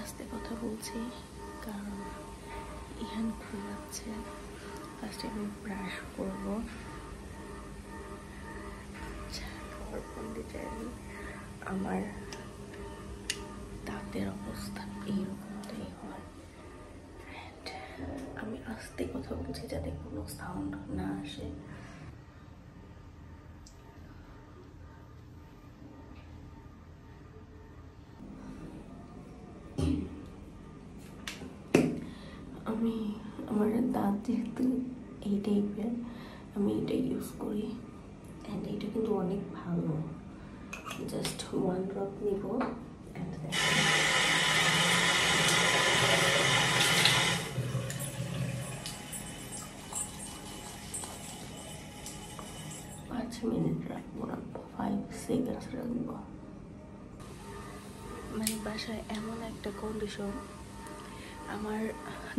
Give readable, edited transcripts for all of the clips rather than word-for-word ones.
আস্তে কথা বলছি কারণ ইহান ঘুমাচ্ছে। ফার্স্টে আমি ব্রাশ করবো, খাওয়ার পন্ডিচারি। আমার দাঁতের অবস্থা এইরকমটাই হয়। আমি আস্তে কথা বলছি যাতে কোনো সাউন্ড না আসে। আমি আমার দাঁত যেহেতু এই টাইপের, আমি এটা ইউজ করি অ্যান্ড এটা কিন্তু অনেক ভালো। জাস্ট 1 ড্রপ নিব অ্যান্ড 5 মিনিট রাখবো না, 5 সেকেন্ডস রাখবো। মানে বাসায় এমন একটা কন্ডিশন, আমার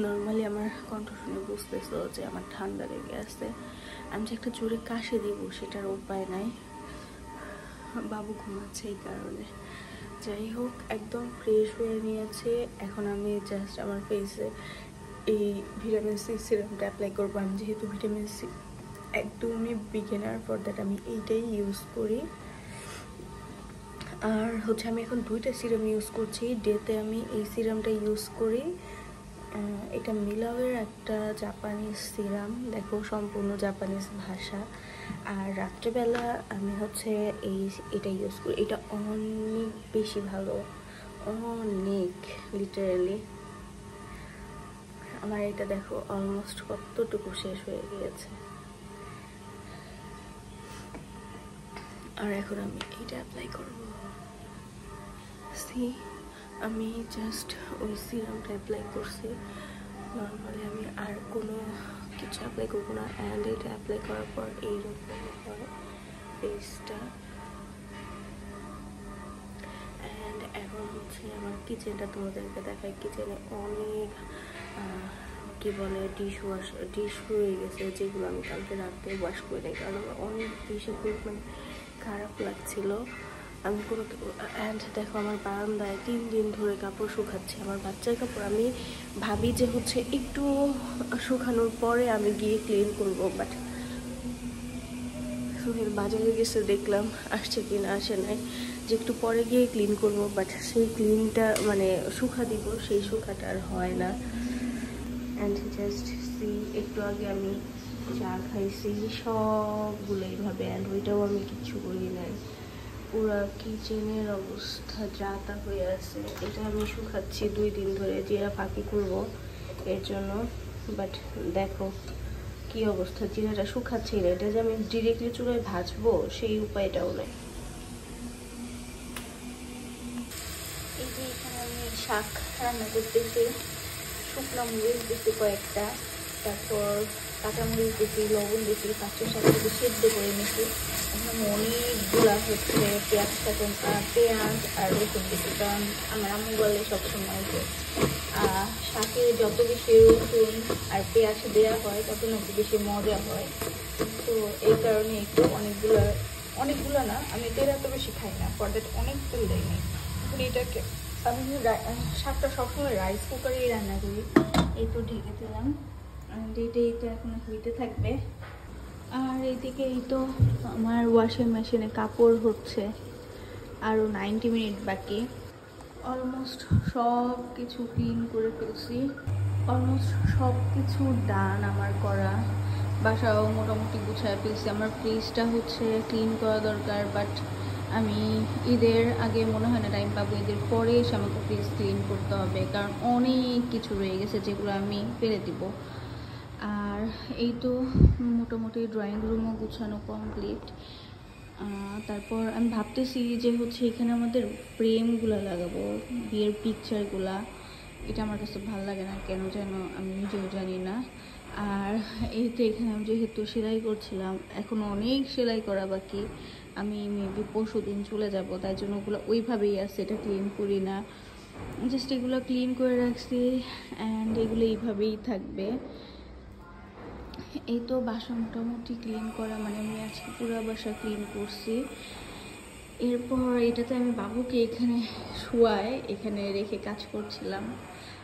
নর্মালি আমার কণ্ঠ শুনে বুঝতেছো যে আমার ঠান্ডা লেগে আসছে। আমি যে একটা জোরে কাশি দিব সেটার উপায় নাই, বাবু ঘুমাচ্ছে এই কারণে। যাই হোক, একদম ফ্রেশ হয়ে নিয়েছে। এখন আমি জাস্ট আমার ফেসে এই ভিটামিন সি সিরামটা অ্যাপ্লাই করবো। আমি যেহেতু ভিটামিন সি একদমই বিগিনার, ফর দ্যাট আমি এইটাই ইউজ করি। আর হচ্ছে আমি এখন 2টা সিরাম ইউজ করছি। ডেতে আমি এই সিরামটা ইউজ করি। এটা মিলাওয়ের একটা জাপানিজ সিরাম, দেখো সম্পূর্ণ জাপানিজ ভাষা। আর রাত্রেবেলা আমি হচ্ছে এটা ইউজ করি। এটা অনেক বেশি ভালো, অনেক, লিটারালি। আমার এটা দেখো অলমোস্ট কতটুকু শেষ হয়ে গিয়েছে। আর এখন আমি এটা অ্যাপ্লাই করবো। আমি জাস্ট ওই সিরামটা অ্যাপ্লাই করছি, নর্মালি আমি আর কোনো কিছু অ্যাপ্লাই করবো না। অ্যান্ড এটা অ্যাপ্লাই করার পর এইরকম হয় ফেসটা। অ্যান্ড এখন হচ্ছে আমার কিচেনটা তোমাদেরকে দেখাই। কিচেনে অনেক কি বলে ডিশ রয়ে গেছে, যেগুলো আমি কালকে রাতে ওয়াশ করে নিই কারণ অনেক বেশি মানে খারাপ লাগছিল। আমি কোনো অ্যান্ড দেখো আমার বারান্দায় 3 দিন ধরে কাপড় শুকাচ্ছে, আমার বাচ্চার কাপড়। আমি ভাবি যে হচ্ছে একটু শুকানোর পরে আমি গিয়ে ক্লিন করবো, বাট সোহেল বাজারে গেছে, দেখলাম আসছে কি না আসে নাই, যে একটু পরে গিয়ে ক্লিন করবো। বাট সেই ক্লিনটা মানে শুকা দিব, সেই শুকাটা আর হয় না। অ্যান্ড জাস্ট একটু আগে আমি চা খাইছি সবগুলো এইভাবে, অ্যান্ড ওইটাও আমি কিচ্ছু করি নাই। পুরা কিচেনের অবস্থা যা তা হয়ে আছে। এটা আমি শুকাচ্ছি 2 দিন ধরে, জিরা ফাঁকি করবো এর জন্য। বাট দেখো কি অবস্থা, জিরাটা শুকাচ্ছি না। এটা যে আমি ডিরেক্টলি চুলায় ভাজবো সেই উপায়টাও নেই। এই যে এখানে আমি শাক রান্না করতেছি, শুকনো মরিচ দিচ্ছি কয়েকটা, তারপর কাঁচামরিচ দিচ্ছি, লবণ দিচ্ছি, 5-7 দিয়ে সেদ্ধ করে নিচ্ছি। এখন অনেকগুলা হচ্ছে পেঁয়াজ আর রসুন দিচ্ছি, কারণ আমার আম্মু বলে সবসময় যে শাকে যত বেশি রসুন আর পেঁয়াজ দেওয়া হয় তত নাকি বেশি মজা হয়। তো এই কারণে একটু অনেকগুলো না, আমি তেল এত বেশি খাই না, ফর দ্যাট অনেক তেল দেয়নি। এখন এটাকে আমি শাকটা সবসময় রাইস কুকারেই রান্না করি। এই তো ঢেকে দিলাম, এটাই তো এখন হইতে থাকবে। আর এইদিকে এই তো আমার ওয়াশিং মেশিনে কাপড় হচ্ছে, আরও 90 মিনিট বাকি। অলমোস্ট সব কিছু ক্লিন করে ফেলছি, অলমোস্ট সব কিছু ডান আমার করা। বাসাও মোটামুটি গুছায় ফেলছি। আমার ফ্রিজটা হচ্ছে ক্লিন করা দরকার, বাট আমি ঈদের আগে মনে হয় না টাইম পাবো। ঈদের পরে এসে আমাকে ফ্রিজ ক্লিন করতে হবে, কারণ অনেক কিছু রয়ে গেছে যেগুলো আমি ফেলে দিব। আর এই তো মোটামুটি ড্রয়িং রুমও গুছানো কমপ্লিট। তারপর আমি ভাবতেছি যে হচ্ছে এখানে আমাদের ফ্রেমগুলো লাগাবো, বিয়ের পিকচারগুলা। এটা আমার কাছে ভালো লাগে না কেন যেন, আমি নিজেও জানি না। আর এই তো এখানে আমি যেহেতু সেলাই করছিলাম, এখন অনেক সেলাই করা বাকি। আমি মেবি পরশুদিন চলে যাব, তাই জন্য ওগুলো ওইভাবেই আছে, এটা ক্লিন করি না। জাস্ট এগুলো ক্লিন করে রাখছি অ্যান্ড এগুলো এইভাবেই থাকবে। এই তো বাসা মোটামুটি ক্লিন করা, মানে আমি আজকে পুরো বাসা ক্লিন করছি। এরপর এটাতে আমি বাবুকে এখানে শুয়ায় এখানে রেখে কাজ করছিলাম,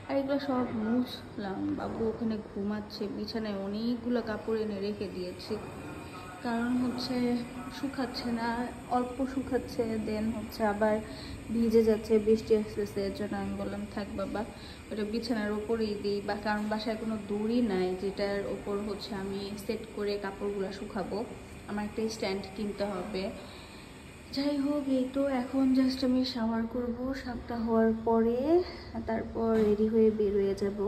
আর এগুলো সব মুছলাম। বাবু ওখানে ঘুমাচ্ছে, বিছানায় অনেকগুলো কাপড় এনে রেখে দিয়েছি, কারণ হচ্ছে শুকাচ্ছে না, অল্প শুকাচ্ছে, দেন হচ্ছে আবার ভিজে যাচ্ছে, বৃষ্টি আসতেছে। এর জন্য আমি বললাম থাক বাবা, ওটা বিছানার ওপরেই দিই, বা কারণ বাসায় কোনো দড়ি নাই যেটার ওপর হচ্ছে আমি সেট করে কাপড়গুলো শুকাবো, আমার একটা স্ট্যান্ড কিনতে হবে। যাই হোক, এই তো এখন জাস্ট আমি শাওয়ার করব, 7টা হওয়ার পরে তারপর রেডি হয়ে বের হয়ে যাব।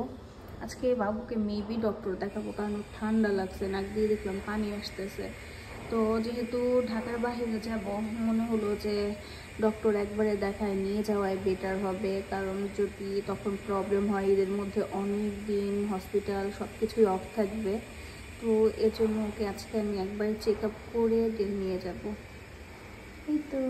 আজকে বাবুকে মেবি ডক্টর দেখাবো, কারণ ঠান্ডা লাগছে, নাক দিয়ে দেখলাম পানি আসতেছে। তো যেহেতু ঢাকার বাইরে যাব, মনে হলো যে ডক্টর একবারে দেখায় নিয়ে যাওয়াই বেটার হবে, কারণ যদি তখন প্রবলেম হয়, এদের মধ্যে অনেক দিন হসপিটাল সব কিছুই অফ থাকবে। তো এর জন্য ওকে আজকে আমি একবার চেক আপ করে দেন নিয়ে যাব। এই তো।